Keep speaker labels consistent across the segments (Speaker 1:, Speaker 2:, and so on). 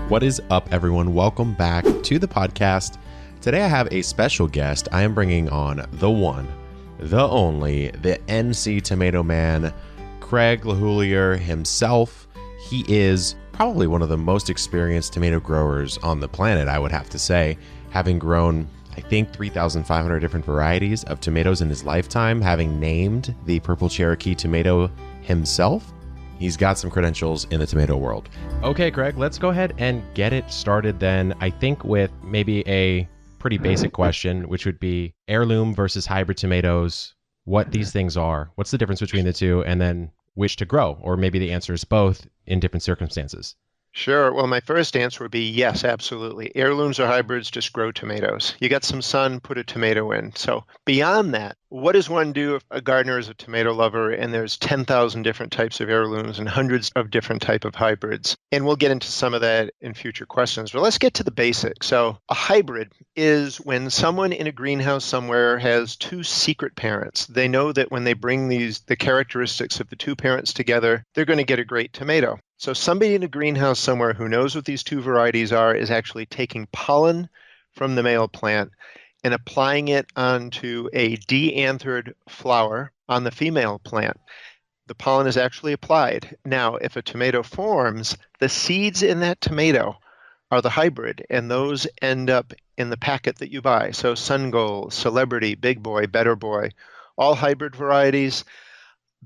Speaker 1: What is up, everyone? Welcome back to the podcast. Today I have a special guest. I am bringing on the one, the only, the NC Tomato Man, Craig LaHoulier himself. He is probably one of the most experienced tomato growers on the planet, I would have to say, having grown, I think, 3,500 different varieties of tomatoes in his lifetime, having named the Purple Cherokee tomato himself. He's got some credentials in the tomato world. Okay, Craig, let's go ahead and get it started then. I think with maybe a pretty basic question, which would be heirloom versus hybrid tomatoes, what these things are, what's the difference between the two, and then which to grow, or maybe the answer is both in different circumstances.
Speaker 2: Sure. Well, my first answer would be yes, absolutely. Heirlooms or hybrids just grow tomatoes. You got some sun, put a tomato in. So beyond that, what does one do if a gardener is a tomato lover and there's 10,000 different types of heirlooms and hundreds of different type of hybrids? And we'll get into some of that in future questions. But let's get to the basics. So a hybrid is when someone in a greenhouse somewhere has two secret parents. They know that when they bring the characteristics of the two parents together, they're going to get a great tomato. So somebody in a greenhouse somewhere who knows what these two varieties are is actually taking pollen from the male plant and applying it onto a de-anthered flower on the female plant. The pollen is actually applied. Now, if a tomato forms, the seeds in that tomato are the hybrid, and those end up in the packet that you buy. So Sun Gold, Celebrity, Big Boy, Better Boy, all hybrid varieties.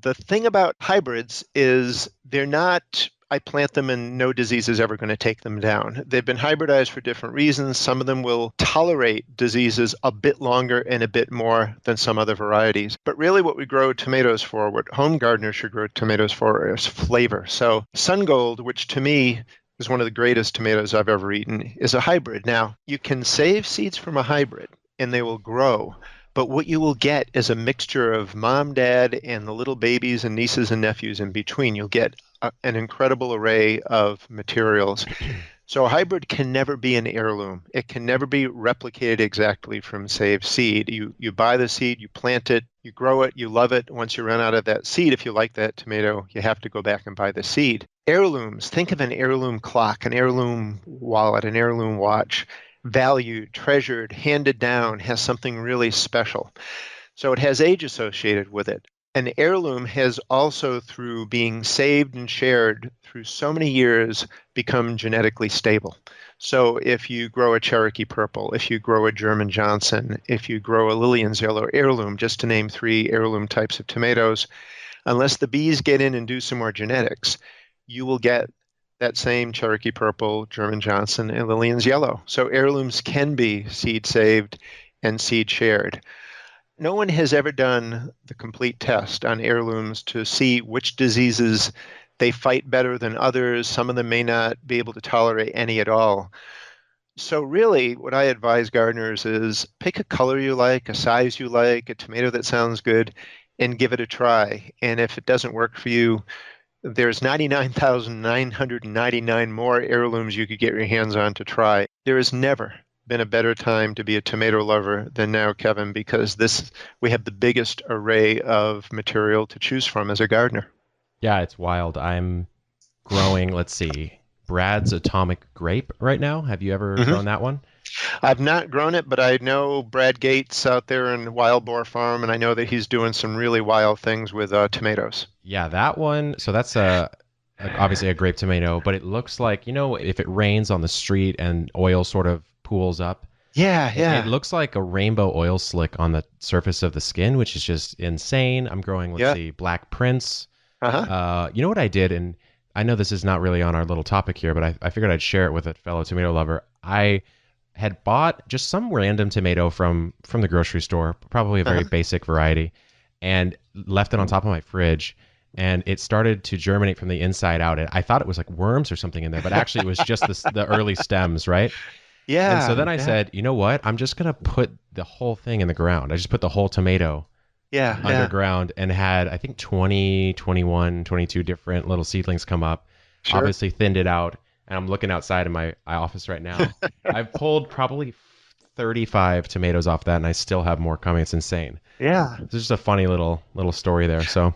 Speaker 2: The thing about hybrids is they're not, I plant them and no disease is ever going to take them down. They've been hybridized for different reasons. Some of them will tolerate diseases a bit longer and a bit more than some other varieties. But really what we grow tomatoes for, what home gardeners should grow tomatoes for, is flavor. So Sun Gold, which to me is one of the greatest tomatoes I've ever eaten, is a hybrid. Now, you can save seeds from a hybrid and they will grow. But what you will get is a mixture of mom, dad, and the little babies and nieces and nephews in between. You'll get an incredible array of materials. So a hybrid can never be an heirloom. It can never be replicated exactly from saved seed. You buy the seed, you plant it, you grow it, you love it. Once you run out of that seed, if you like that tomato, you have to go back and buy the seed. Heirlooms, think of an heirloom clock, an heirloom wallet, an heirloom watch. Valued, treasured, handed down, has something really special. So it has age associated with it. An heirloom has also, through being saved and shared through so many years, become genetically stable. So if you grow a Cherokee Purple, if you grow a German Johnson, if you grow a Lillian's Yellow heirloom, just to name 3 heirloom types of tomatoes, unless the bees get in and do some more genetics, you will get that same Cherokee Purple, German Johnson, and Lillian's Yellow. So heirlooms can be seed saved and seed shared. No one has ever done the complete test on heirlooms to see which diseases they fight better than others. Some of them may not be able to tolerate any at all. So really, what I advise gardeners is pick a color you like, a size you like, a tomato that sounds good, and give it a try. And if it doesn't work for you, there's 99,999 more heirlooms you could get your hands on to try. There has never been a better time to be a tomato lover than now, Kevin, because we have the biggest array of material to choose from as a gardener.
Speaker 1: Yeah, it's wild. I'm growing, let's see, Brad's Atomic Grape right now. Have you ever grown that one?
Speaker 2: I've not grown it, but I know Brad Gates out there in Wild Boar Farm, and I know that he's doing some really wild things with tomatoes.
Speaker 1: Yeah, that one. So that's obviously a grape tomato, but it looks like, if it rains on the street and oil sort of pools up.
Speaker 2: Yeah.
Speaker 1: It looks like a rainbow oil slick on the surface of the skin, which is just insane. I'm growing, let's see, Black Prince. You know what I did? And I know this is not really on our little topic here, but I figured I'd share it with a fellow tomato lover. I had bought just some random tomato from the grocery store, probably a very basic variety, and left it on top of my fridge. And it started to germinate from the inside out. And I thought it was like worms or something in there, but actually it was just the early stems, right?
Speaker 2: Yeah.
Speaker 1: And so then I said, you know what? I'm just going to put the whole thing in the ground. I just put the whole tomato underground and had, I think, 20, 21, 22 different little seedlings come up. Sure. Obviously thinned it out. And I'm looking outside in my office right now. I've pulled probably 35 tomatoes off that, and I still have more coming. It's insane.
Speaker 2: Yeah.
Speaker 1: It's just a funny little story there. So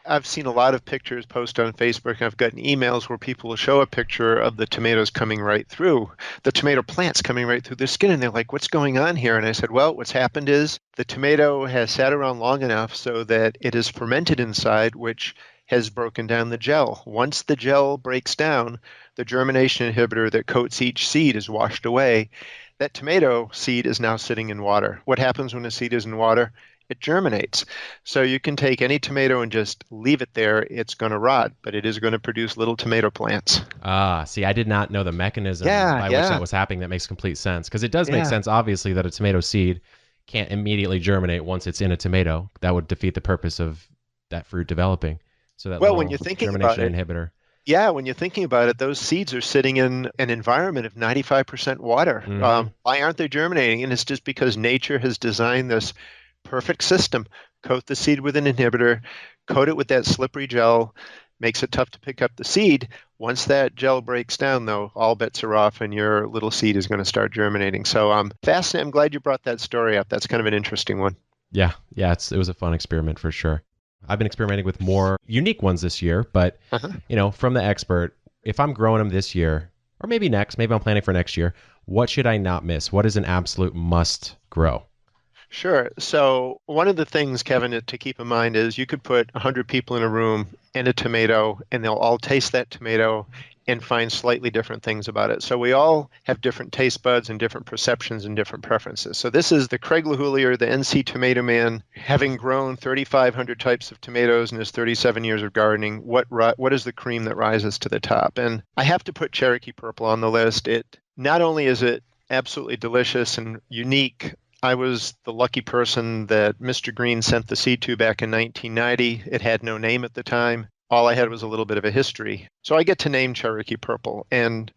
Speaker 2: I've seen a lot of pictures posted on Facebook, and I've gotten emails where people will show a picture of the tomatoes coming right through, the tomato plants coming right through the skin, and they're like, what's going on here? And I said, well, what's happened is the tomato has sat around long enough so that it is fermented inside, which has broken down the gel. Once the gel breaks down, the germination inhibitor that coats each seed is washed away. That tomato seed is now sitting in water. What happens when a seed is in water? It germinates. So you can take any tomato and just leave it there. It's going to rot, but it is going to produce little tomato plants.
Speaker 1: See, I did not know the mechanism by which that was happening. That makes complete sense, because it does make sense, obviously, that a tomato seed can't immediately germinate once it's in a tomato. That would defeat the purpose of that fruit developing. So that
Speaker 2: when you're thinking
Speaker 1: germination
Speaker 2: about it,
Speaker 1: inhibitor.
Speaker 2: Yeah, when you're thinking about it, those seeds are sitting in an environment of 95% water. Why aren't they germinating? And it's just because nature has designed this perfect system. Coat the seed with an inhibitor, coat it with that slippery gel, makes it tough to pick up the seed. Once that gel breaks down, though, all bets are off and your little seed is going to start germinating. So I'm fascinated. I'm glad you brought that story up. That's kind of an interesting one.
Speaker 1: Yeah, it was a fun experiment for sure. I've been experimenting with more unique ones this year, but from the expert, if I'm growing them this year, or maybe next, maybe I'm planning for next year, what should I not miss? What is an absolute must grow?
Speaker 2: Sure. So one of the things, Kevin, to keep in mind is you could put 100 people in a room and a tomato, and they'll all taste that tomato and find slightly different things about it. So we all have different taste buds and different perceptions and different preferences. So this is the Craig LaHoullier, the NC Tomato Man, having grown 3,500 types of tomatoes in his 37 years of gardening. What is the cream that rises to the top? And I have to put Cherokee Purple on the list. It not only is it absolutely delicious and unique, I was the lucky person that Mr. Green sent the seed to back in 1990. It had no name at the time. All I had was a little bit of a history. So I get to name Cherokee Purple. And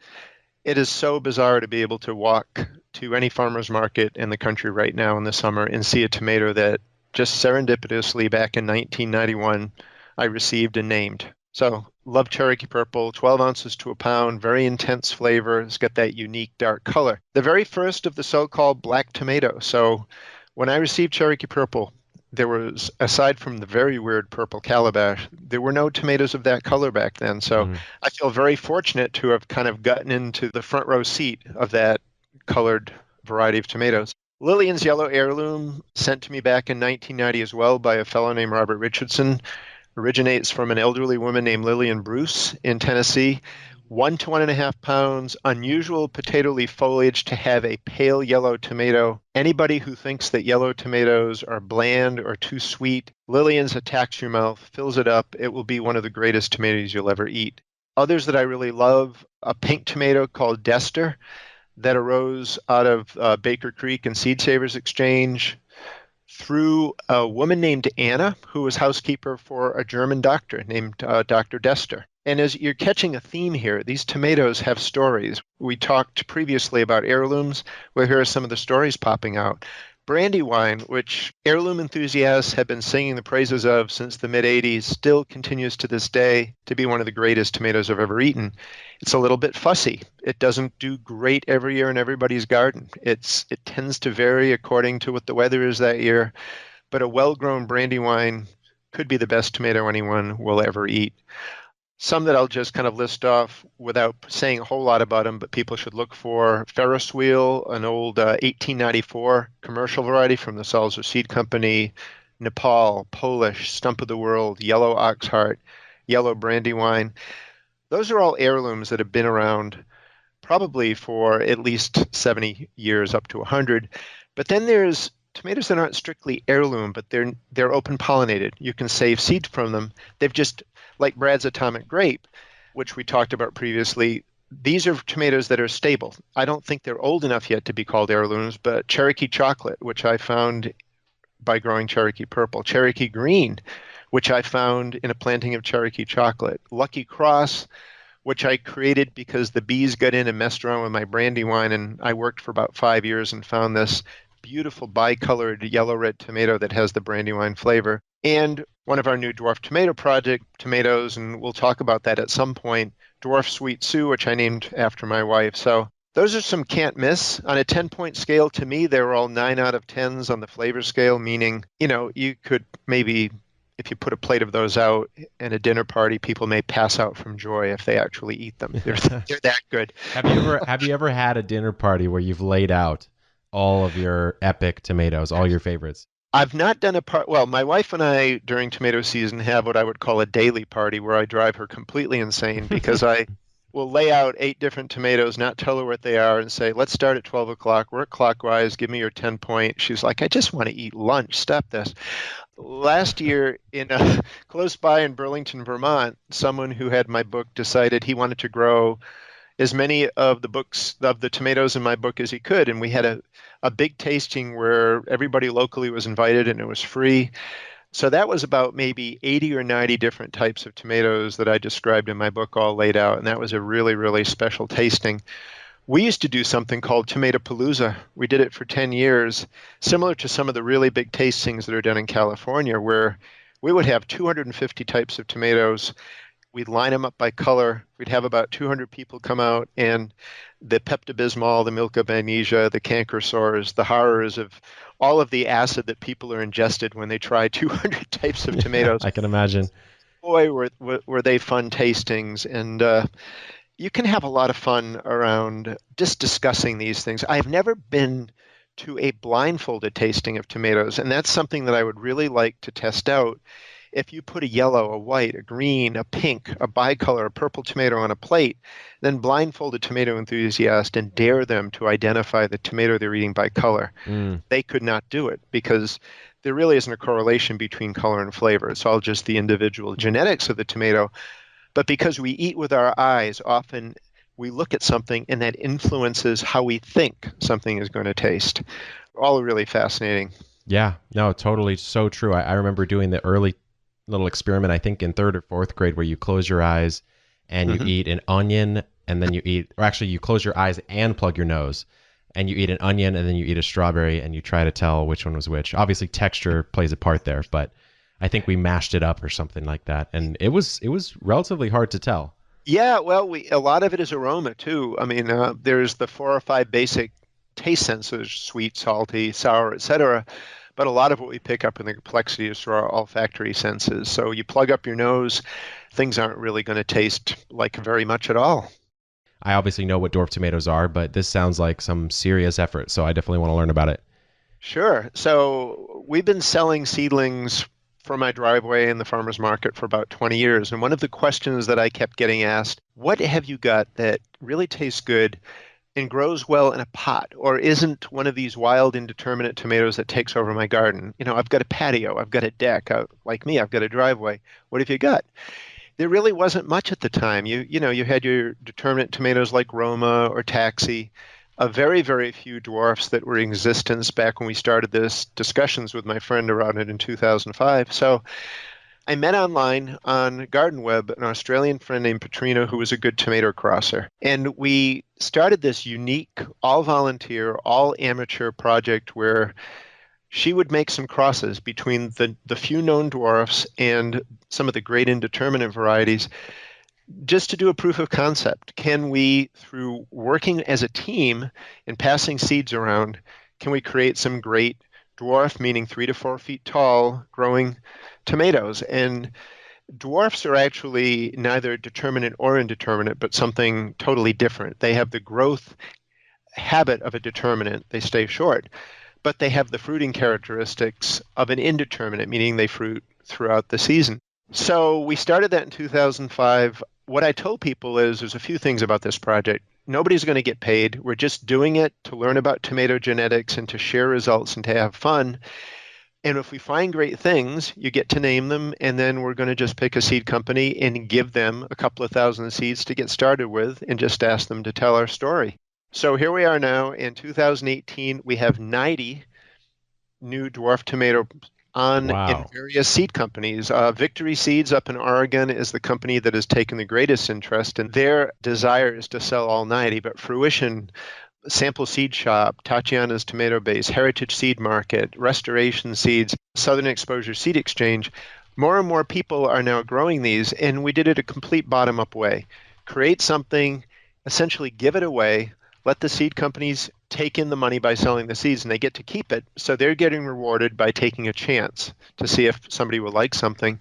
Speaker 2: it is so bizarre to be able to walk to any farmer's market in the country right now in the summer and see a tomato that just serendipitously back in 1991 I received and named. So love Cherokee Purple, 12 ounces to a pound, very intense flavor. It's got that unique dark color. The very first of the so-called black tomato. So when I received Cherokee Purple, there was, aside from the very weird purple calabash, there were no tomatoes of that color back then. So I feel very fortunate to have kind of gotten into the front row seat of that colored variety of tomatoes. Lillian's Yellow Heirloom, sent to me back in 1990 as well by a fellow named Robert Richardson, originates from an elderly woman named Lillian Bruce in Tennessee. 1 to 1.5 pounds, unusual potato leaf foliage to have a pale yellow tomato. Anybody who thinks that yellow tomatoes are bland or too sweet, Lillian's attacks your mouth, fills it up. It will be one of the greatest tomatoes you'll ever eat. Others that I really love, a pink tomato called Dester that arose out of Baker Creek and Seed Savers Exchange through a woman named Anna, who was housekeeper for a German doctor named Dr. Dester. And as you're catching a theme here, these tomatoes have stories. We talked previously about heirlooms. Well, here are some of the stories popping out. Brandywine, which heirloom enthusiasts have been singing the praises of since the mid-'80s, still continues to this day to be one of the greatest tomatoes I've ever eaten. It's a little bit fussy. It doesn't do great every year in everybody's garden. It tends to vary according to what the weather is that year. But a well-grown Brandywine could be the best tomato anyone will ever eat. Some that I'll just kind of list off without saying a whole lot about them, but people should look for Ferris Wheel, an old 1894 commercial variety from the Salzer Seed Company, Nepal, Polish, Stump of the World, Yellow Oxheart, Yellow Brandywine. Those are all heirlooms that have been around probably for at least 70 years, up to 100. But then there's tomatoes that aren't strictly heirloom, but they're open pollinated. You can save seeds from them. They've just, like Brad's Atomic Grape, which we talked about previously, these are tomatoes that are stable. I don't think they're old enough yet to be called heirlooms, but Cherokee Chocolate, which I found by growing Cherokee Purple, Cherokee Green, which I found in a planting of Cherokee Chocolate, Lucky Cross, which I created because the bees got in and messed around with my Brandywine, and I worked for about 5 years and found this beautiful bicolored yellow-red tomato that has the Brandywine flavor. And one of our new dwarf tomato project tomatoes, and we'll talk about that at some point, Dwarf Sweet Sue, which I named after my wife. So those are some can't miss. On a 10-point scale, to me, they were all 9 out of 10s on the flavor scale, meaning, you could maybe if you put a plate of those out in a dinner party, people may pass out from joy if they actually eat them. They're that good.
Speaker 1: Have you ever had a dinner party where you've laid out all of your epic tomatoes, all your favorites?
Speaker 2: I've not done well, my wife and I during tomato season have what I would call a daily party where I drive her completely insane because I will lay out 8 different tomatoes, not tell her what they are, and say, let's start at 12 o'clock, work clockwise, give me your 10 point. She's like, I just want to eat lunch. Stop this. Last year, close by in Burlington, Vermont, someone who had my book decided he wanted to grow as many of the tomatoes in my book as he could. And we had a big tasting where everybody locally was invited and it was free. So that was about maybe 80 or 90 different types of tomatoes that I described in my book all laid out. And that was a really, really special tasting. We used to do something called Tomato Palooza. We did it for 10 years, similar to some of the really big tastings that are done in California, where we would have 250 types of tomatoes. We'd line them up by color. We'd have about 200 people come out, and the Pepto-Bismol, the milk of magnesia, the canker sores, the horrors of all of the acid that people are ingested when they try 200 types of tomatoes.
Speaker 1: I can imagine.
Speaker 2: Boy, were they fun tastings. And you can have a lot of fun around just discussing these things. I've never been to a blindfolded tasting of tomatoes, and that's something that I would really like to test out. If you put a yellow, a white, a green, a pink, a bicolor, a purple tomato on a plate, then blindfold a tomato enthusiast and dare them to identify the tomato they're eating by color. They could not do it because there really isn't a correlation between color and flavor. It's all just the individual genetics of the tomato. But because we eat with our eyes, often we look at something and that influences how we think something is going to taste. All really fascinating.
Speaker 1: Yeah, no, totally. So true. I remember doing the early little experiment, I think in 3rd or 4th grade, where you close your eyes and you eat an onion, and then you close your eyes and plug your nose, and you eat an onion, and then you eat a strawberry, and you try to tell which one was which. Obviously, texture plays a part there, but I think we mashed it up or something like that, and it was relatively hard to tell.
Speaker 2: Yeah, well, a lot of it is aroma too. I mean, there's the 4 or 5 basic taste senses: sweet, salty, sour, etc. But a lot of what we pick up in the complexity is through our olfactory senses. So you plug up your nose, things aren't really going to taste like very much at all.
Speaker 1: I obviously know what dwarf tomatoes are, but this sounds like some serious effort, so I definitely want to learn about it.
Speaker 2: Sure. So we've been selling seedlings from my driveway in the farmer's market for about 20 years. And one of the questions that I kept getting asked, what have you got that really tastes good and grows well in a pot, or isn't one of these wild, indeterminate tomatoes that takes over my garden? I've got a patio, I've got a deck, like me, I've got a driveway. What have you got? There really wasn't much at the time. You had your determinate tomatoes like Roma or Taxi, a very, very few dwarfs that were in existence back when we started this discussions with my friend around it in 2005. So I met online on Garden Web an Australian friend named Petrina who was a good tomato crosser. And we started this unique, all-volunteer, all-amateur project where she would make some crosses between the few known dwarfs and some of the great indeterminate varieties just to do a proof of concept. Can we, through working as a team and passing seeds around, can we create some great dwarf, meaning 3 to 4 feet tall, growing tomatoes? And dwarfs are actually neither determinate or indeterminate, but something totally different. They have the growth habit of a determinate. They stay short, but they have the fruiting characteristics of an indeterminate, meaning they fruit throughout the season. So we started that in 2005. What I told people is there's a few things about this project. Nobody's going to get paid. We're just doing it to learn about tomato genetics and to share results and to have fun. And if we find great things, you get to name them, and then we're going to just pick a seed company and give them a couple of thousand seeds to get started with and just ask them to tell our story. So here we are now. In 2018, we have 90 new dwarf tomato in various seed companies. Victory Seeds up in Oregon is the company that has taken the greatest interest, and their desire is to sell all 90. But Fruition, Sample Seed Shop, Tatiana's Tomato Base, Heritage Seed Market, Restoration Seeds, Southern Exposure Seed Exchange, more and more people are now growing these, and we did it a complete bottom-up way. Create something, essentially give it away, let the seed companies take in the money by selling the seeds and they get to keep it. So they're getting rewarded by taking a chance to see if somebody will like something.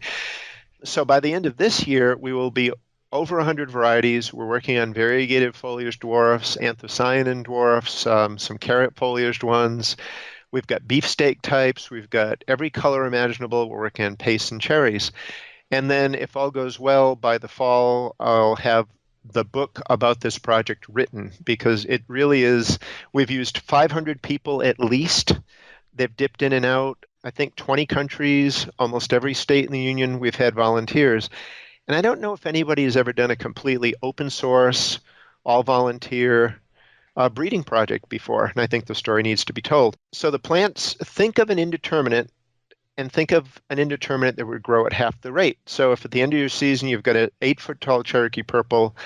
Speaker 2: So by the end of this year, we will be over 100 varieties. We're working on variegated foliaged dwarfs, anthocyanin dwarfs, some carrot foliaged ones. We've got beefsteak types. We've got every color imaginable. We're working on pastes and cherries. And then if all goes well, by the fall, I'll have the book about this project written, because it really is, we've used 500 people at least. They've dipped in and out, I think 20 countries, almost every state in the union, we've had volunteers. And I don't know if anybody has ever done a completely open source, all volunteer breeding project before. And I think the story needs to be told. So the plants, think of an indeterminate, and think of an indeterminate that would grow at half the rate. So if at the end of your season you've got an 8-foot tall Cherokee purple,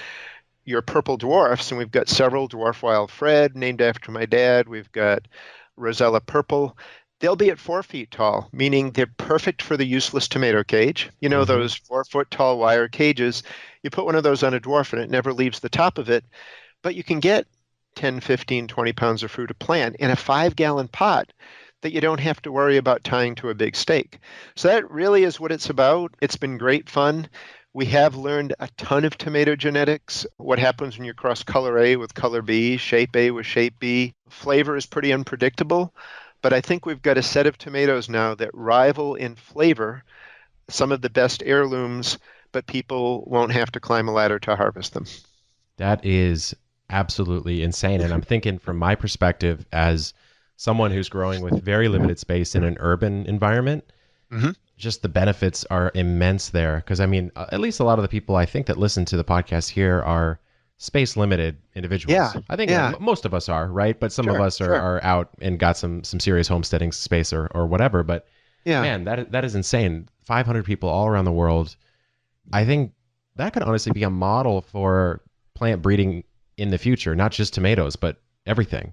Speaker 2: your purple dwarfs, and we've got several, Dwarf Wild Fred, named after my dad. We've got Rosella Purple. They'll be at 4 feet tall, meaning they're perfect for the useless tomato cage. You know, those 4-foot tall wire cages. You put one of those on a dwarf and it never leaves the top of it. But you can get 10, 15, 20 pounds of fruit a plant in a 5-gallon pot that you don't have to worry about tying to a big stake. So that really is what it's about. It's been great fun. We have learned a ton of tomato genetics, what happens when you cross color A with color B, shape A with shape B. Flavor is pretty unpredictable. But I think we've got a set of tomatoes now that rival in flavor some of the best heirlooms, but people won't have to climb a ladder to harvest them.
Speaker 1: That is absolutely insane. And I'm thinking from my perspective as someone who's growing with very limited space in an urban environment, just the benefits are immense there. Because, I mean, at least a lot of the people I think that listen to the podcast here are space limited individuals.
Speaker 2: Yeah.
Speaker 1: I think most of us are, right? But some of us are out and got some serious homesteading space or whatever. But man, that is insane. 500 people all around the world. I think that could honestly be a model for plant breeding in the future, not just tomatoes, but everything.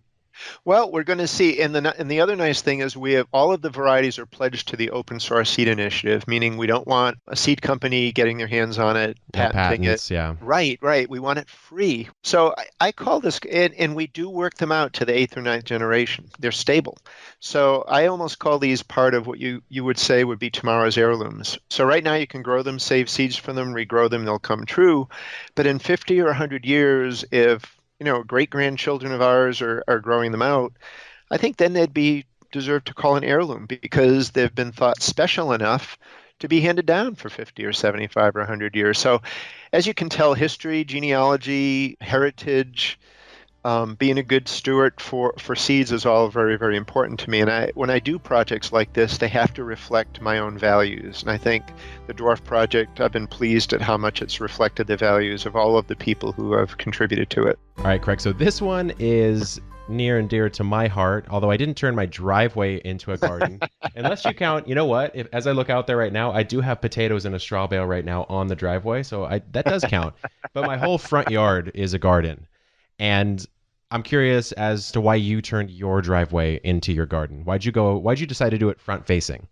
Speaker 2: Well, we're going to see. And the other nice thing is we have all of the varieties are pledged to the Open Source Seed Initiative, meaning we don't want a seed company getting their hands on it, patenting it.
Speaker 1: Yeah.
Speaker 2: Right. We want it free. So I call this, and we do work them out to the 8th or 9th generation. They're stable. So I almost call these part of what you would say would be tomorrow's heirlooms. So right now you can grow them, save seeds from them, regrow them, they'll come true. But in 50 or 100 years, if great-grandchildren of ours are growing them out, I think then they'd deserve to call an heirloom because they've been thought special enough to be handed down for 50 or 75 or 100 years. So as you can tell, history, genealogy, heritage, being a good steward for seeds is all very, very important to me. And when I do projects like this, they have to reflect my own values. And I think the Dwarf Project, I've been pleased at how much it's reflected the values of all of the people who have contributed to it.
Speaker 1: All right, Craig. So this one is near and dear to my heart, although I didn't turn my driveway into a garden. Unless you count, you know what? As I look out there right now, I do have potatoes in a straw bale right now on the driveway. So that does count. But my whole front yard is a garden. And I'm curious as to why you turned your driveway into your garden. Why'd you decide to do it front facing?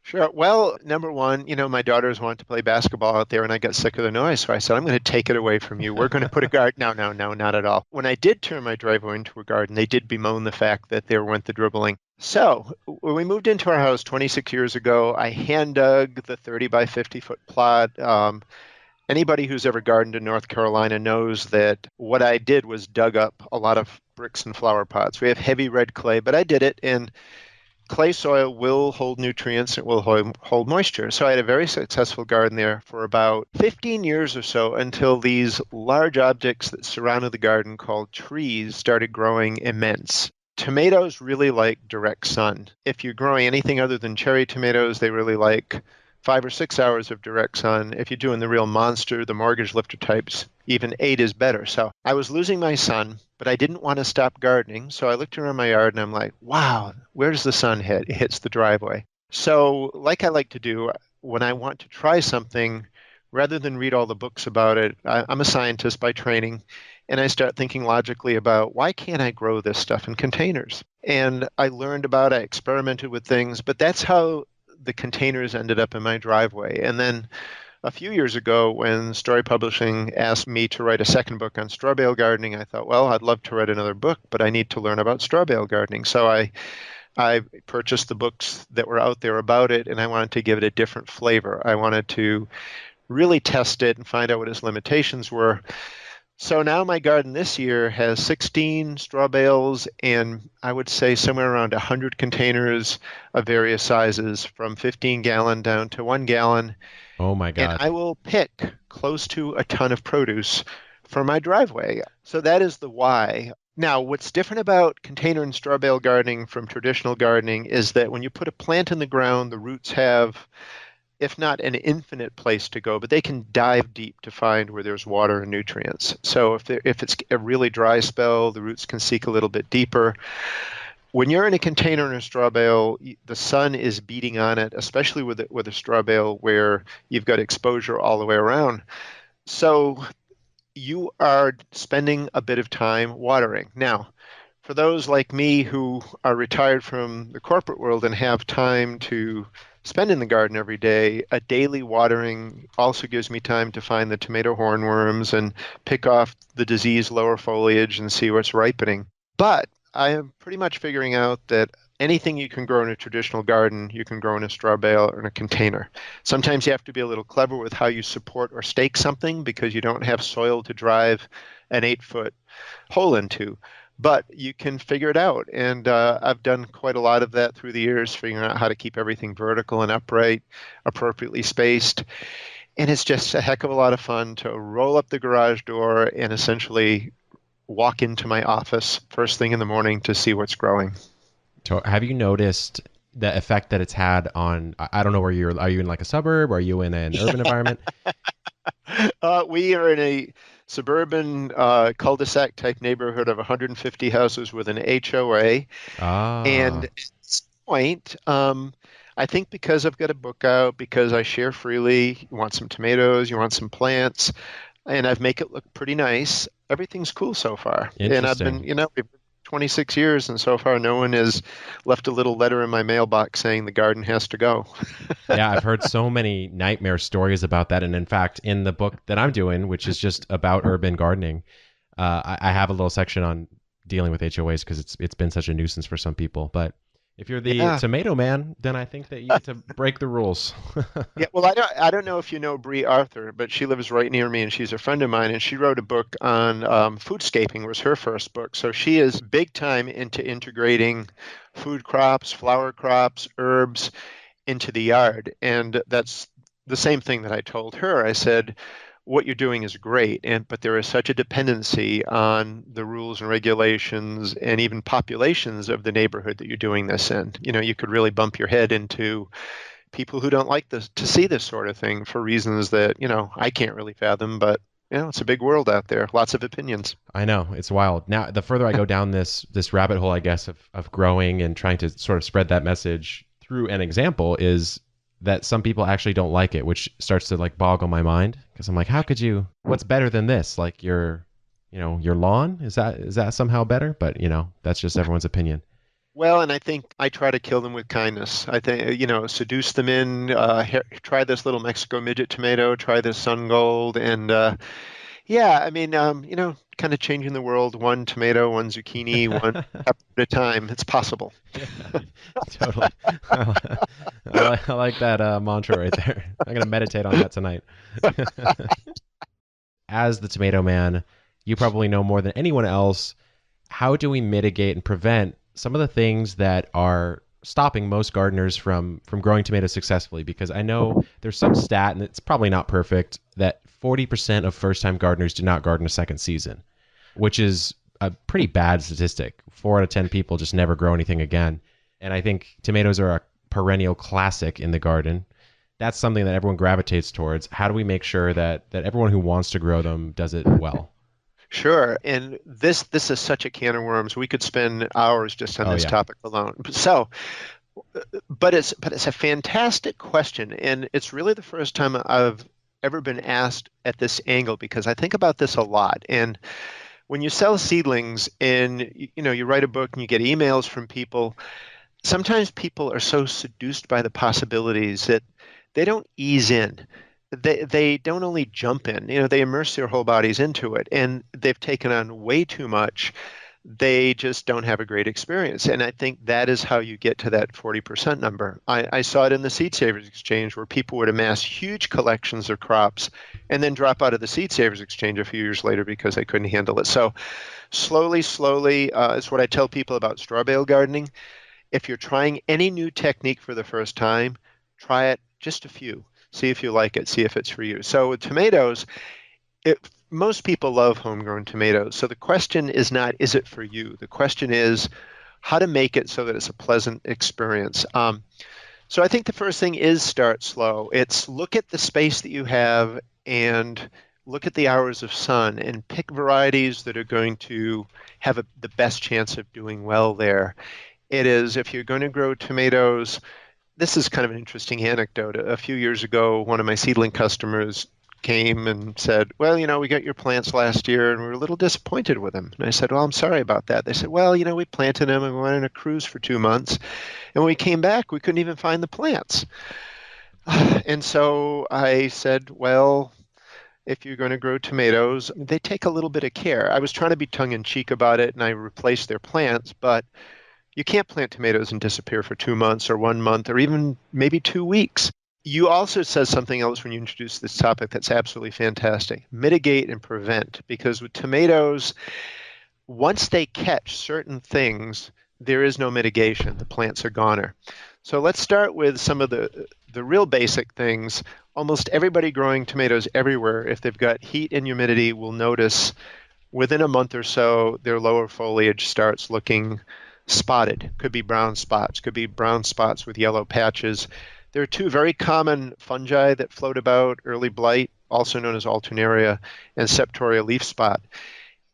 Speaker 2: Sure. Well, number one, my daughters wanted to play basketball out there and I got sick of the noise. So I said, I'm going to take it away from you. We're going to put a garden. No, not at all. When I did turn my driveway into a garden, they did bemoan the fact that there weren't the dribbling. So when we moved into our house 26 years ago, I hand dug the 30 by 50 foot plot. Anybody who's ever gardened in North Carolina knows that what I did was dug up a lot of bricks and flower pots. We have heavy red clay, but I did it, and clay soil will hold nutrients, it will hold moisture. So I had a very successful garden there for about 15 years or so until these large objects that surrounded the garden called trees started growing immense. Tomatoes really like direct sun. If you're growing anything other than cherry tomatoes, they really like 5 or 6 hours of direct sun. If you're doing the real monster, the mortgage lifter types, even 8 is better. So I was losing my sun, but I didn't want to stop gardening. So I looked around my yard and I'm like, wow, where does the sun hit? It hits the driveway. So like I like to do, when I want to try something, rather than read all the books about it, I'm a scientist by training, and I start thinking logically about why can't I grow this stuff in containers? And I learned about it, I experimented with things, but that's how the containers ended up in my driveway. And then a few years ago when Story Publishing asked me to write a second book on straw bale gardening, I thought, well, I'd love to write another book, but I need to learn about straw bale gardening. So I purchased the books that were out there about it, and I wanted to give it a different flavor. I wanted to really test it and find out what its limitations were. So now my garden this year has 16 straw bales and I would say somewhere around 100 containers of various sizes from 15 gallon down to 1 gallon.
Speaker 1: Oh my
Speaker 2: And
Speaker 1: God.
Speaker 2: I will pick close to a ton of produce for my driveway. So that is the why. Now, what's different about container and straw bale gardening from traditional gardening is that when you put a plant in the ground, the roots have, if not an infinite place to go, but they can dive deep to find where there's water and nutrients. So if it's a really dry spell, the roots can seek a little bit deeper. When you're in a container in a straw bale, the sun is beating on it, especially with a straw bale where you've got exposure all the way around. So you are spending a bit of time watering. Now, for those like me who are retired from the corporate world and have time to spend in the garden every day, a daily watering also gives me time to find the tomato hornworms and pick off the diseased lower foliage and see what's ripening. But I am pretty much figuring out that anything you can grow in a traditional garden, you can grow in a straw bale or in a container. Sometimes you have to be a little clever with how you support or stake something because you don't have soil to drive an 8-foot hole into. But you can figure it out. And I've done quite a lot of that through the years, figuring out how to keep everything vertical and upright, appropriately spaced. And it's just a heck of a lot of fun to roll up the garage door and essentially walk into my office first thing in the morning to see what's growing.
Speaker 1: Have you noticed the effect that it's had on, I don't know where are you in like a suburb? Are you in an urban environment?
Speaker 2: We are in a suburban cul-de-sac type neighborhood of 150 houses with an HOA. And
Speaker 1: Ah,
Speaker 2: at this point, I think because I've got a book out, because I share freely, you want some tomatoes, you want some plants, and I've make it look pretty nice. Everything's cool so far. And I've been,
Speaker 1: interesting.
Speaker 2: we've been 26 years, and so far no one has left a little letter in my mailbox saying the garden has to go.
Speaker 1: Yeah, I've heard so many nightmare stories about that. And in fact, in the book that I'm doing, which is just about urban gardening, I have a little section on dealing with HOAs because it's been such a nuisance for some people. But if you're the
Speaker 2: Yeah.
Speaker 1: tomato man, then I think that you get to break the rules.
Speaker 2: Yeah, well, I don't know if you know Brie Arthur, but she lives right near me, and she's a friend of mine. And she wrote a book on foodscaping, was her first book. So she is big time into integrating food crops, flower crops, herbs into the yard. And that's the same thing that I told her. I said, what you're doing is great, but there is such a dependency on the rules and regulations and even populations of the neighborhood that you're doing this in. You could really bump your head into people who don't like this to see this sort of thing for reasons that, I can't really fathom, but it's a big world out there, lots of opinions.
Speaker 1: I know it's wild. Now, the further I go down this rabbit hole, I guess, of growing and trying to sort of spread that message through an example is that some people actually don't like it, which starts to like boggle my mind because I'm like, how could you? What's better than this? Like your lawn? Is that somehow better? But that's just everyone's opinion.
Speaker 2: Well, and I think I try to kill them with kindness. I think, seduce them in, try this little Mexico midget tomato, try this sun gold. And yeah, I mean, kind of changing the world one tomato, one zucchini, one pepper at a time. It's possible.
Speaker 1: Yeah, totally. I like that mantra right there. I'm gonna meditate on that tonight. As the tomato man, you probably know more than anyone else. How do we mitigate and prevent some of the things that are stopping most gardeners from growing tomatoes successfully? Because I know there's some stat, and it's probably not perfect, that 40% of first-time gardeners do not garden a second season, which is a pretty bad statistic. 4 out of 10 people just never grow anything again. And I think tomatoes are a perennial classic in the garden. That's something that everyone gravitates towards. How do we make sure that everyone who wants to grow them does it well?
Speaker 2: Sure. And this is such a can of worms. We could spend hours just on
Speaker 1: Oh
Speaker 2: this
Speaker 1: yeah.
Speaker 2: topic alone. So, but it's a fantastic question, and it's really the first time I've ever been asked at this angle because I think about this a lot. And when you sell seedlings and you write a book and you get emails from people, sometimes people are so seduced by the possibilities that they don't ease in. they don't only jump in, they immerse their whole bodies into it, and they've taken on way too much. They just don't have a great experience. And I think that is how you get to that 40% number. I saw it in the Seed Savers Exchange where people would amass huge collections of crops and then drop out of the Seed Savers Exchange a few years later because they couldn't handle it. So slowly, is what I tell people about straw bale gardening. If you're trying any new technique for the first time, try it just a few. See if you like it, see if it's for you. So with tomatoes, most people love homegrown tomatoes. So the question is not, is it for you? The question is how to make it so that it's a pleasant experience. So I think the first thing is start slow. It's look at the space that you have and look at the hours of sun and pick varieties that are going to have the best chance of doing well there. It is, if you're going to grow tomatoes, this is kind of an interesting anecdote. A few years ago, one of my seedling customers came and said, well, we got your plants last year and we were a little disappointed with them. And I said, well, I'm sorry about that. They said, well, we planted them and we went on a cruise for 2 months. And when we came back, we couldn't even find the plants. And so I said, well, if you're going to grow tomatoes, they take a little bit of care. I was trying to be tongue-in-cheek about it and I replaced their plants, but you can't plant tomatoes and disappear for 2 months or 1 month or even maybe 2 weeks. You also said something else when you introduced this topic that's absolutely fantastic. Mitigate and prevent, because with tomatoes, once they catch certain things, there is no mitigation. The plants are goner. So let's start with some of the real basic things. Almost everybody growing tomatoes everywhere, if they've got heat and humidity, will notice within a month or so, their lower foliage starts looking spotted. Could be brown spots, could be brown spots with yellow patches. There are two very common fungi that float about, early blight, also known as alternaria, and septoria leaf spot.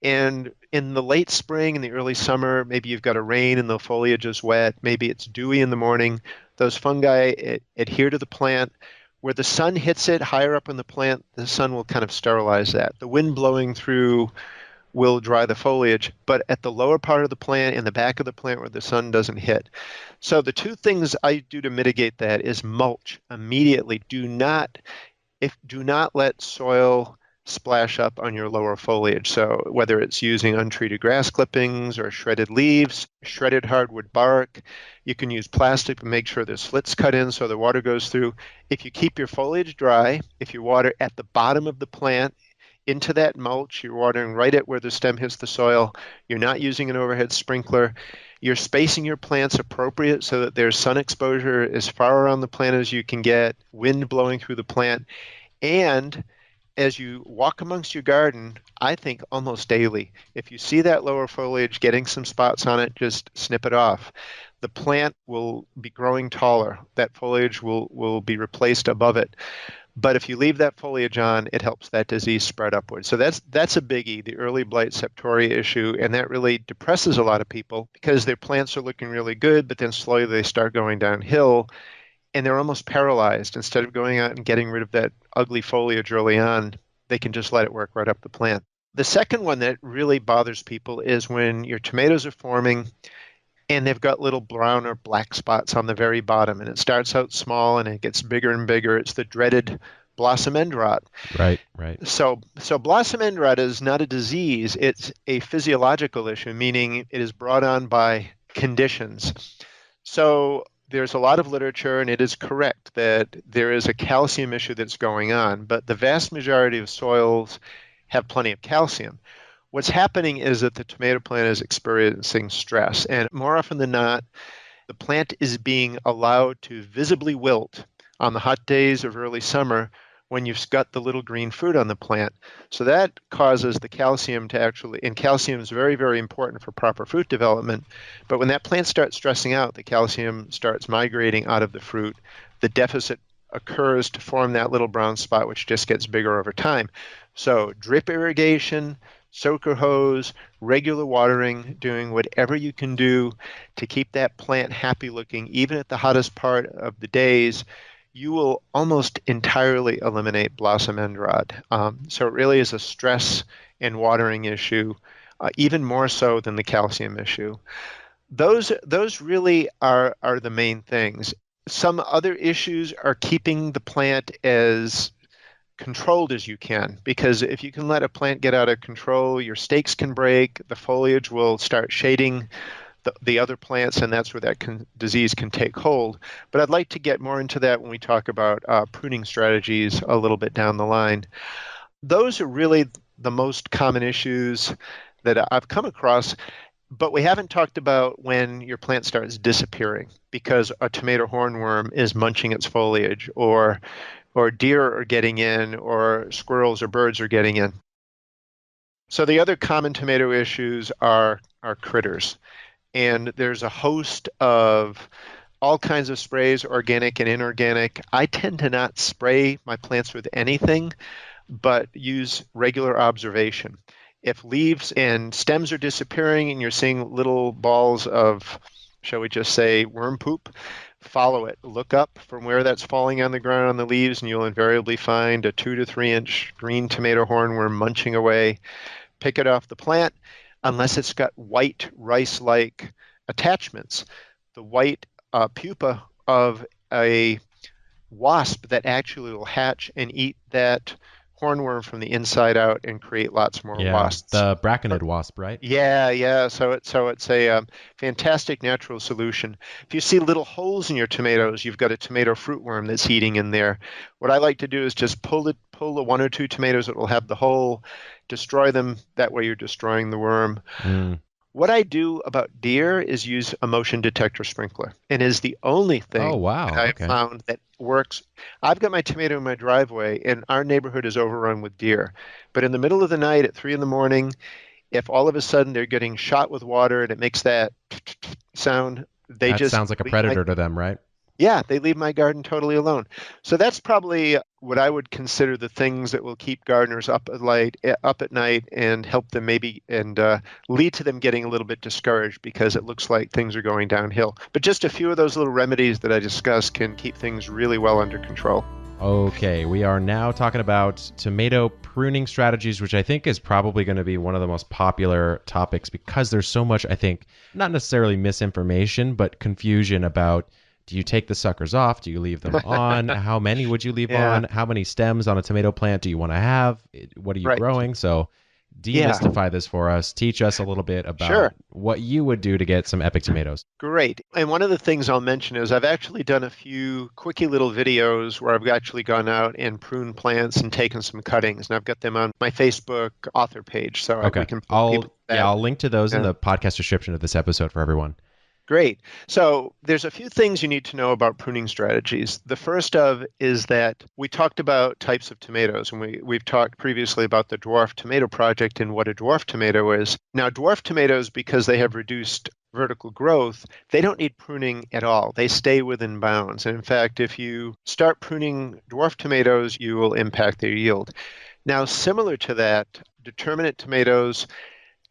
Speaker 2: And in the late spring and the early summer, maybe you've got a rain and the foliage is wet, maybe it's dewy in the morning, those fungi adhere to the plant. Where the sun hits it higher up in the plant, the sun will kind of sterilize that. The wind blowing through will dry the foliage, but at the lower part of the plant, in the back of the plant where the sun doesn't hit. So the two things I do to mitigate that is mulch immediately. Do not let soil splash up on your lower foliage. So whether it's using untreated grass clippings or shredded leaves, shredded hardwood bark, you can use plastic to make sure there's slits cut in so the water goes through. If you keep your foliage dry, if you water at the bottom of the plant, into that mulch, you're watering right at where the stem hits the soil. You're not using an overhead sprinkler. You're spacing your plants appropriate so that there's sun exposure as far around the plant as you can get, wind blowing through the plant. And as you walk amongst your garden, I think almost daily, if you see that lower foliage getting some spots on it, just snip it off. The plant will be growing taller. That foliage will be replaced above it. But if you leave that foliage on, it helps that disease spread upwards. So that's a biggie, the early blight septoria issue, and that really depresses a lot of people because their plants are looking really good, but then slowly they start going downhill, and they're almost paralyzed. Instead of going out and getting rid of that ugly foliage early on, they can just let it work right up the plant. The second one that really bothers people is when your tomatoes are forming and they've got little brown or black spots on the very bottom, and it starts out small and it gets bigger and bigger. It's the dreaded blossom end rot.
Speaker 1: Right.
Speaker 2: So blossom end rot is not a disease. It's a physiological issue, meaning it is brought on by conditions. So there's a lot of literature, and it is correct that there is a calcium issue that's going on, but the vast majority of soils have plenty of calcium. What's happening is that the tomato plant is experiencing stress, and more often than not, the plant is being allowed to visibly wilt on the hot days of early summer when you've got the little green fruit on the plant. So that causes the calcium to and calcium is very, very important for proper fruit development, but when that plant starts stressing out, the calcium starts migrating out of the fruit. The deficit occurs to form that little brown spot, which just gets bigger over time. So drip irrigation, soaker hose, regular watering, doing whatever you can do to keep that plant happy looking, even at the hottest part of the days, you will almost entirely eliminate blossom end rot. So it really is a stress and watering issue, even more so than the calcium issue. Those really are the main things. Some other issues are keeping the plant as controlled as you can, because if you can let a plant get out of control, your stakes can break, the foliage will start shading the other plants, and that's where that disease can take hold. But I'd like to get more into that when we talk about pruning strategies a little bit down the line. Those are really the most common issues that I've come across, but we haven't talked about when your plant starts disappearing because a tomato hornworm is munching its foliage, or deer are getting in, or squirrels or birds are getting in. So the other common tomato issues are critters. And there's a host of all kinds of sprays, organic and inorganic. I tend to not spray my plants with anything, but use regular observation. If leaves and stems are disappearing and you're seeing little balls of, shall we just say, worm poop, follow it. Look up from where that's falling on the ground on the leaves, and you'll invariably find a 2 to 3 inch green tomato hornworm munching away. Pick it off the plant. Unless it's got white rice-like attachments, the white pupa of a wasp that actually will hatch and eat that hornworm from the inside out and create lots more wasps.
Speaker 1: The braconid wasp, right?
Speaker 2: Yeah. So it's a fantastic natural solution. If you see little holes in your tomatoes, you've got a tomato fruit worm that's eating in there. What I like to do is just pull the 1 or 2 tomatoes that will have the hole, destroy them. That way you're destroying the worm. What I do about deer is use a motion detector sprinkler, and is the only thing that I've found that works. I've got my tomato in my driveway, and our neighborhood is overrun with deer. But in the middle of the night at 3 a.m, if all of a sudden they're getting shot with water and it makes that sound,
Speaker 1: that sounds like a predator to them, right?
Speaker 2: Yeah, they leave my garden totally alone. So that's probably what I would consider the things that will keep gardeners up at night and help them lead to them getting a little bit discouraged because it looks like things are going downhill. But just a few of those little remedies that I discussed can keep things really well under control.
Speaker 1: Okay, we are now talking about tomato pruning strategies, which I think is probably going to be one of the most popular topics because there's so much, I think, not necessarily misinformation, but confusion about, do you take the suckers off? Do you leave them on? How many would you leave on? How many stems on a tomato plant do you want to have? What are you growing? So demystify this for us. Teach us a little bit about what you would do to get some epic tomatoes.
Speaker 2: Great. And one of the things I'll mention is I've actually done a few quickie little videos where I've actually gone out and pruned plants and taken some cuttings. And I've got them on my Facebook author page. So we can
Speaker 1: I'll link to those in the podcast description of this episode for everyone.
Speaker 2: Great. So there's a few things you need to know about pruning strategies. The first of is that we talked about types of tomatoes, and we've talked previously about the dwarf tomato project and what a dwarf tomato is. Now, dwarf tomatoes, because they have reduced vertical growth, they don't need pruning at all. They stay within bounds. And in fact, if you start pruning dwarf tomatoes, you will impact their yield. Now, similar to that, determinate tomatoes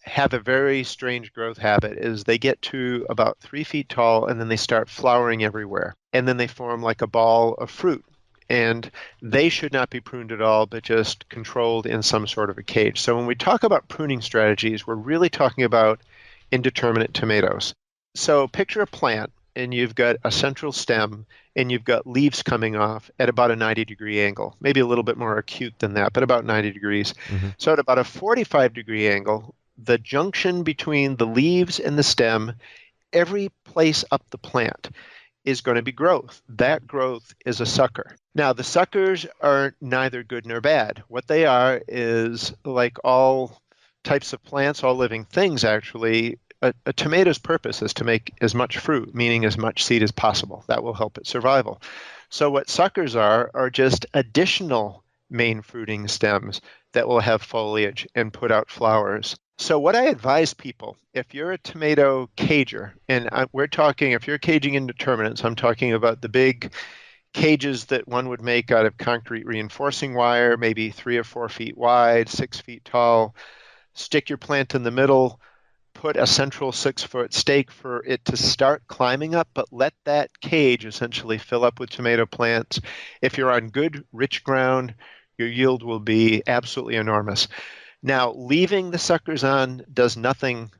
Speaker 2: have a very strange growth habit. Is they get to about 3 feet tall and then they start flowering everywhere. And then they form like a ball of fruit. And they should not be pruned at all, but just controlled in some sort of a cage. So when we talk about pruning strategies, we're really talking about indeterminate tomatoes. So picture a plant and you've got a central stem and you've got leaves coming off at about a 90-degree angle, maybe a little bit more acute than that, but about 90 degrees. So at about a 45-degree angle, the junction between the leaves and the stem, every place up the plant is going to be growth. That growth is a sucker. Now, the suckers are neither good nor bad. What they are is, like all types of plants, all living things actually, a tomato's purpose is to make as much fruit, meaning as much seed as possible. That will help its survival. So what suckers are just additional main fruiting stems that will have foliage and put out flowers. So what I advise people, if you're a tomato cager, and we're talking, if you're caging indeterminates, I'm talking about the big cages that one would make out of concrete reinforcing wire, maybe 3 or 4 feet wide, 6 feet tall. Stick your plant in the middle, put a central 6-foot stake for it to start climbing up, but let that cage essentially fill up with tomato plants. If you're on good, rich ground, your yield will be absolutely enormous. Now, leaving the suckers on does nothing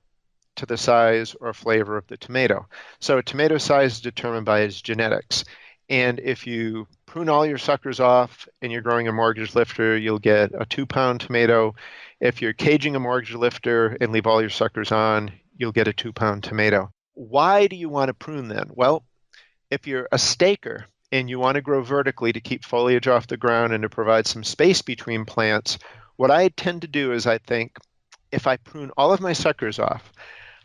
Speaker 2: to the size or flavor of the tomato. So tomato size is determined by its genetics. And if you prune all your suckers off and you're growing a mortgage lifter, you'll get a 2-pound tomato. If you're caging a mortgage lifter and leave all your suckers on, you'll get a 2-pound tomato. Why do you want to prune then? Well, if you're a staker and you want to grow vertically to keep foliage off the ground and to provide some space between plants, what I tend to do is I think if I prune all of my suckers off,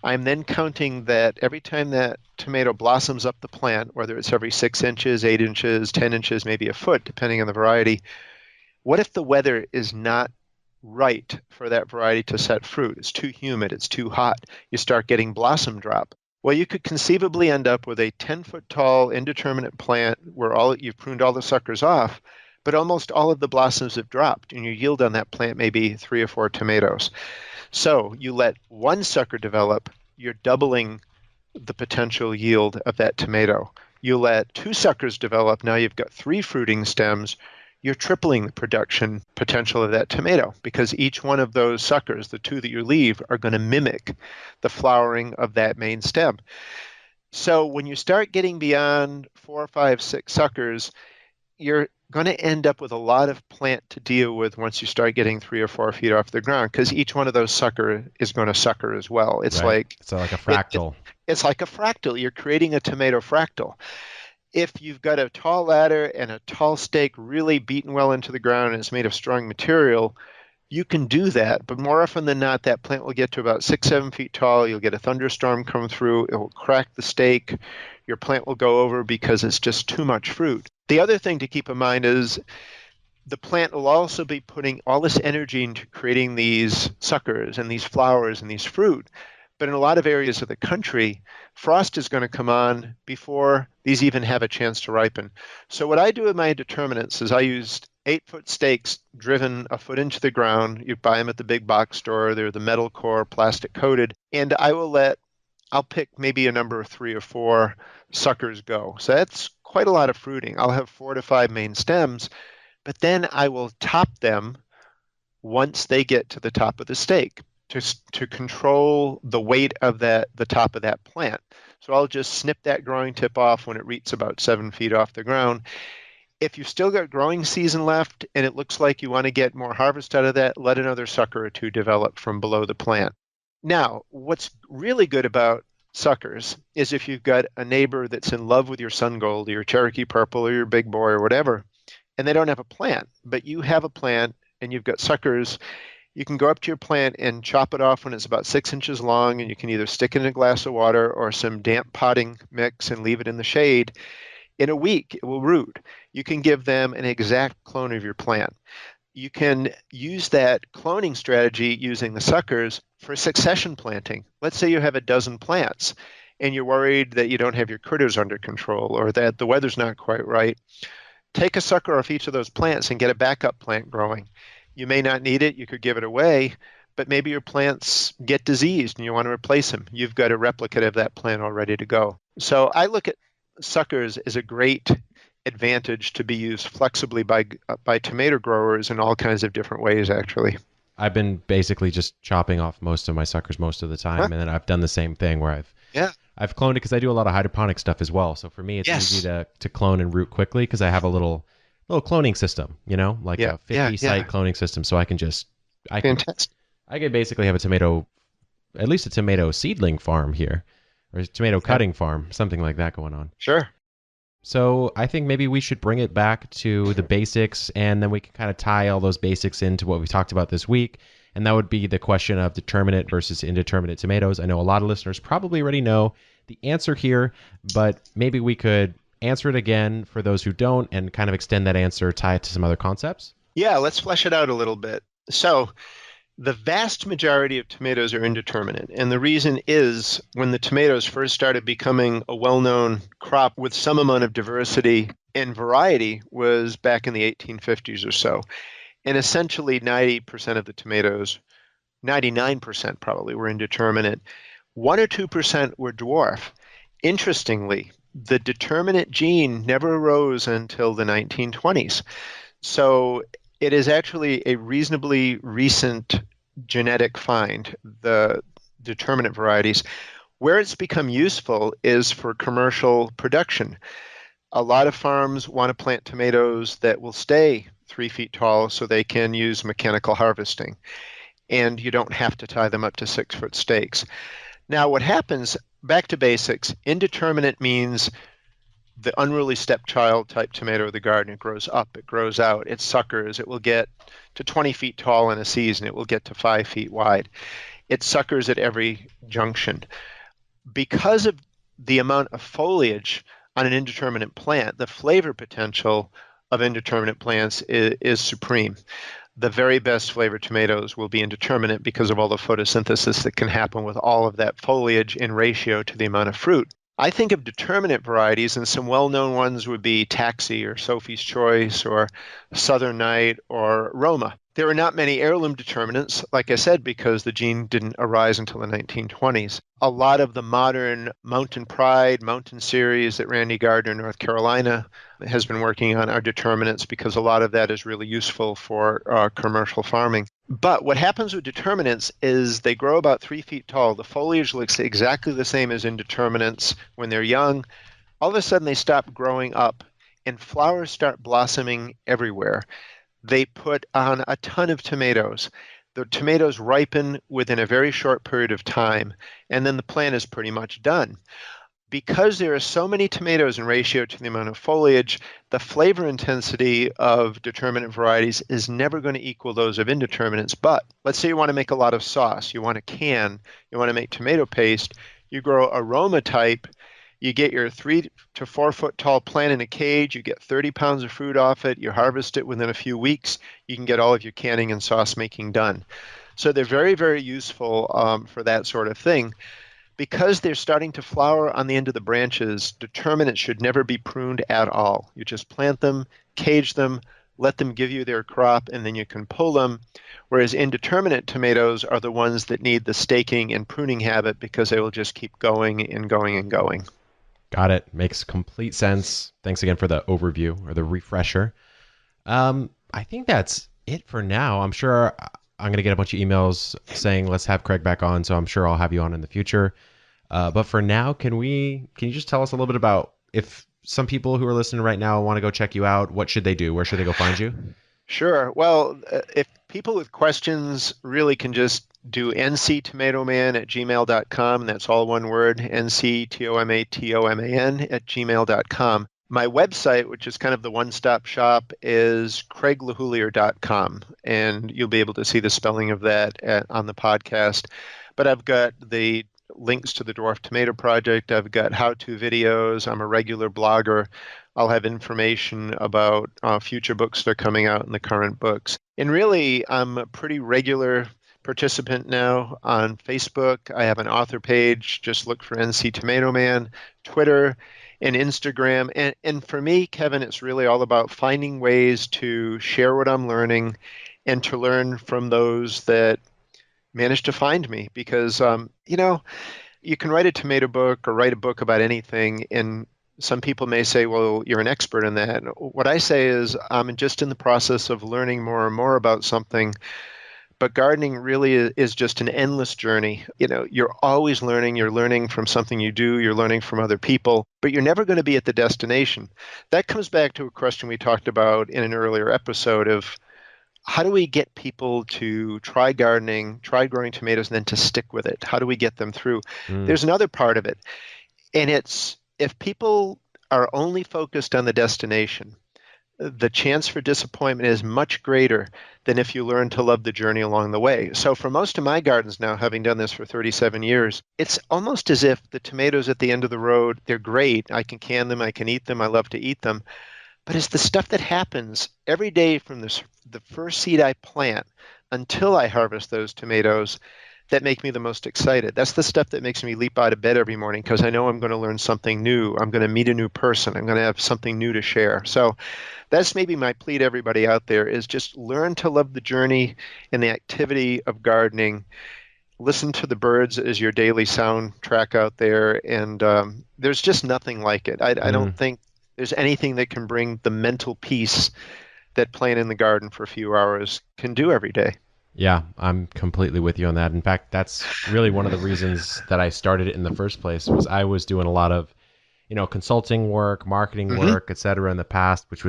Speaker 2: I'm then counting that every time that tomato blossoms up the plant, whether it's every 6 inches, 8 inches, 10 inches, maybe a foot, depending on the variety, what if the weather is not right for that variety to set fruit? It's too humid, it's too hot. You start getting blossom drop. Well, you could conceivably end up with a 10-foot tall, indeterminate plant where you've pruned all the suckers off, but almost all of the blossoms have dropped, and your yield on that plant may be 3 or 4 tomatoes. So you let one sucker develop, you're doubling the potential yield of that tomato. You let 2 suckers develop, now you've got 3 fruiting stems, you're tripling the production potential of that tomato because each one of those suckers, the 2 that you leave, are going to mimic the flowering of that main stem. So when you start getting beyond 4, 5, 6 suckers, you're going to end up with a lot of plant to deal with once you start getting 3 or 4 feet off the ground because each one of those sucker is going to sucker as well. It's
Speaker 1: right. Like a fractal.
Speaker 2: It's like a fractal. You're creating a tomato fractal. If you've got a tall ladder and a tall stake really beaten well into the ground and it's made of strong material, you can do that. But more often than not, that plant will get to about 6, 7 feet tall. You'll get a thunderstorm come through. It will crack the stake. Your plant will go over because it's just too much fruit. The other thing to keep in mind is the plant will also be putting all this energy into creating these suckers and these flowers and these fruit. But in a lot of areas of the country, frost is going to come on before these even have a chance to ripen. So what I do with my determinants is I used 8-foot stakes driven a foot into the ground. You buy them at the big box store. They're the metal core, plastic coated. And I'll pick maybe a number of 3 or 4 suckers go. So that's quite a lot of fruiting. I'll have 4 to 5 main stems, but then I will top them once they get to the top of the stake to control the weight of the top of that plant. So I'll just snip that growing tip off when it reaches about 7 feet off the ground. If you've still got growing season left and it looks like you want to get more harvest out of that, let another sucker or 2 develop from below the plant. Now, what's really good about suckers is if you've got a neighbor that's in love with your Sun Gold or your Cherokee Purple or your Big Boy or whatever, and they don't have a plant, but you have a plant and you've got suckers, you can go up to your plant and chop it off when it's about 6 inches long, and you can either stick it in a glass of water or some damp potting mix and leave it in the shade. In a week, it will root. You can give them an exact clone of your plant. You can use that cloning strategy using the suckers for succession planting. Let's say you have a dozen plants and you're worried that you don't have your critters under control or that the weather's not quite right. Take a sucker off each of those plants and get a backup plant growing. You may not need it, you could give it away, but maybe your plants get diseased and you want to replace them. You've got a replicate of that plant all ready to go. So I look at suckers as a great advantage to be used flexibly by tomato growers in all kinds of different ways, actually.
Speaker 1: I've been basically just chopping off most of my suckers most of the time, and then I've done the same thing where I've cloned it because I do a lot of hydroponic stuff as well. So for me, it's easy to clone and root quickly because I have a little cloning system, like a 50-site cloning system. So I can I could basically have at least a tomato seedling farm here, or a tomato cutting farm, something like that going on.
Speaker 2: Sure.
Speaker 1: So I think maybe we should bring it back to the basics, and then we can kind of tie all those basics into what we talked about this week. And that would be the question of determinate versus indeterminate tomatoes. I know a lot of listeners probably already know the answer here, but maybe we could answer it again for those who don't and kind of extend that answer, tie it to some other concepts.
Speaker 2: Yeah, let's flesh it out a little bit. So the vast majority of tomatoes are indeterminate. And the reason is when the tomatoes first started becoming a well-known crop with some amount of diversity and variety was back in the 1850s or so. And essentially 90% of the tomatoes, 99% probably, were indeterminate. 1 or 2% were dwarf. Interestingly, the determinate gene never arose until the 1920s. So it is actually a reasonably recent genetic find, the determinate varieties. Where it's become useful is for commercial production. A lot of farms want to plant tomatoes that will stay 3 feet tall so they can use mechanical harvesting, and you don't have to tie them up to 6 foot stakes. Now, what happens, back to basics, indeterminate means the unruly stepchild type tomato of the garden. It grows up, it grows out, it suckers, it will get to 20 feet tall in a season, it will get to 5 feet wide. It suckers at every junction. Because of the amount of foliage on an indeterminate plant, the flavor potential of indeterminate plants is supreme. The very best flavored tomatoes will be indeterminate because of all the photosynthesis that can happen with all of that foliage in ratio to the amount of fruit. I think of determinate varieties, and some well-known ones would be Taxi or Sophie's Choice or Southern Night or Roma. There are not many heirloom determinants, like I said, because the gene didn't arise until the 1920s. A lot of the modern Mountain Pride, Mountain Series that Randy Gardner, North Carolina, has been working on are determinants because a lot of that is really useful for commercial farming. But what happens with determinants is they grow about 3 feet tall. The foliage looks exactly the same as indeterminants when they're young. All of a sudden, they stop growing up, and flowers start blossoming everywhere. They put on a ton of tomatoes. The tomatoes ripen within a very short period of time, and then the plant is pretty much done. Because there are so many tomatoes in ratio to the amount of foliage, the flavor intensity of determinate varieties is never going to equal those of indeterminates. But let's say you want to make a lot of sauce, you want to can, you want to make tomato paste, you grow aroma type, you get your 3 to 4 foot tall plant in a cage, you get 30 pounds of fruit off it, you harvest it within a few weeks, you can get all of your canning and sauce making done. So they're very, very useful for that sort of thing. Because they're starting to flower on the end of the branches, determinants should never be pruned at all. You just plant them, cage them, let them give you their crop, and then you can pull them. Whereas indeterminate tomatoes are the ones that need the staking and pruning habit because they will just keep going and going and going.
Speaker 1: Got it. Makes complete sense. Thanks again for the overview or the refresher. I think that's it for now. I'm sure I'm going to get a bunch of emails saying, let's have Craig back on. So I'm sure I'll have you on in the future. But for now, can you just tell us a little bit about if some people who are listening right now want to go check you out, what should they do? Where should they go find you?
Speaker 2: Sure. Well, if people with questions really can just do nctomatoman@gmail.com, and that's all one word, nctomatoman@gmail.com. My website, which is kind of the one-stop shop, is craiglahoulier.com, and you'll be able to see the spelling of that on the podcast. But I've got the links to the Dwarf Tomato Project. I've got how-to videos. I'm a regular blogger. I'll have information about future books that are coming out and the current books. And really, I'm a pretty regular participant now on Facebook. I have an author page. Just look for NC Tomato Man, Twitter, and Instagram. And for me, Kevin, it's really all about finding ways to share what I'm learning and to learn from those that manage to find me. Because, you can write a tomato book or write a book about anything, and some people may say, well, you're an expert in that. What I say is I'm just in the process of learning more and more about something. But gardening really is just an endless journey. You're always learning. You're learning from something you do. You're learning from other people. But you're never going to be at the destination. That comes back to a question we talked about in an earlier episode of how do we get people to try gardening, try growing tomatoes, and then to stick with it? How do we get them through? There's another part of it. And it's if people are only focused on the destination, the chance for disappointment is much greater than if you learn to love the journey along the way. So for most of my gardens now, having done this for 37 years, it's almost as if the tomatoes at the end of the road, they're great. I can can them, I can eat them, I love to eat them. But it's the stuff that happens every day from the first seed I plant until I harvest those tomatoes that make me the most excited. That's the stuff that makes me leap out of bed every morning because I know I'm going to learn something new. I'm going to meet a new person. I'm going to have something new to share. So that's maybe my plea to everybody out there is just learn to love the journey and the activity of gardening. Listen to the birds as your daily soundtrack out there. And there's just nothing like it. I don't think there's anything that can bring the mental peace that playing in the garden for a few hours can do every day.
Speaker 1: Yeah, I'm completely with you on that. In fact, that's really one of the reasons that I started it in the first place was I was doing a lot of consulting work, marketing work, etc. in the past, which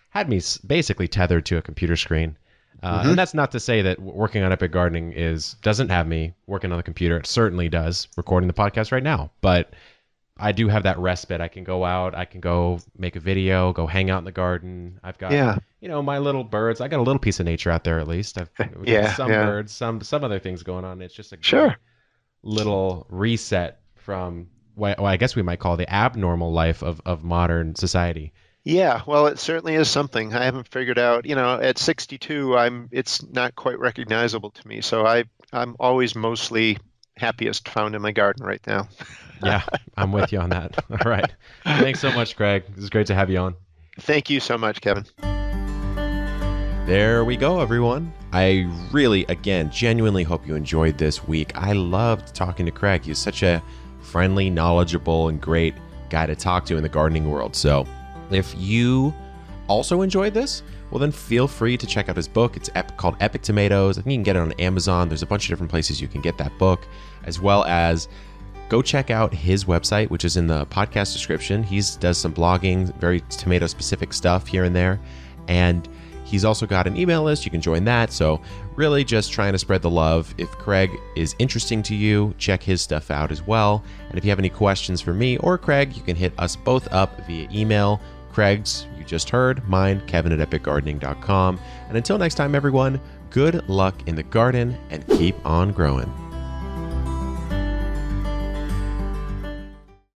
Speaker 1: had me basically tethered to a computer screen. And that's not to say that working on Epic Gardening doesn't have me working on the computer. It certainly does, recording the podcast right now. But I do have that respite. I can go out. I can go make a video, go hang out in the garden. I've got, my little birds. I got a little piece of nature out there at least. I've got some birds, some other things going on. It's just a great little reset from what I guess we might call the abnormal life of modern society.
Speaker 2: Yeah, well, it certainly is something. I haven't figured out, at 62, it's not quite recognizable to me. So I'm always mostly happiest found in my garden right now.
Speaker 1: Yeah, I'm with you on that. All right. Thanks so much, Craig. It was great to have you on.
Speaker 2: Thank you so much, Kevin.
Speaker 1: There we go, everyone. I really, again, genuinely hope you enjoyed this week. I loved talking to Craig. He's such a friendly, knowledgeable, and great guy to talk to in the gardening world. So if you also enjoyed this, well, then feel free to check out his book. It's called Epic Tomatoes. I think you can get it on Amazon. There's a bunch of different places you can get that book, as well as go check out his website, which is in the podcast description. He does some blogging, very tomato-specific stuff here and there. And he's also got an email list. You can join that. So really just trying to spread the love. If Craig is interesting to you, check his stuff out as well. And if you have any questions for me or Craig, you can hit us both up via email. Craig's, you just heard, mine, Kevin@epicgardening.com. And until next time, everyone, good luck in the garden and keep on growing.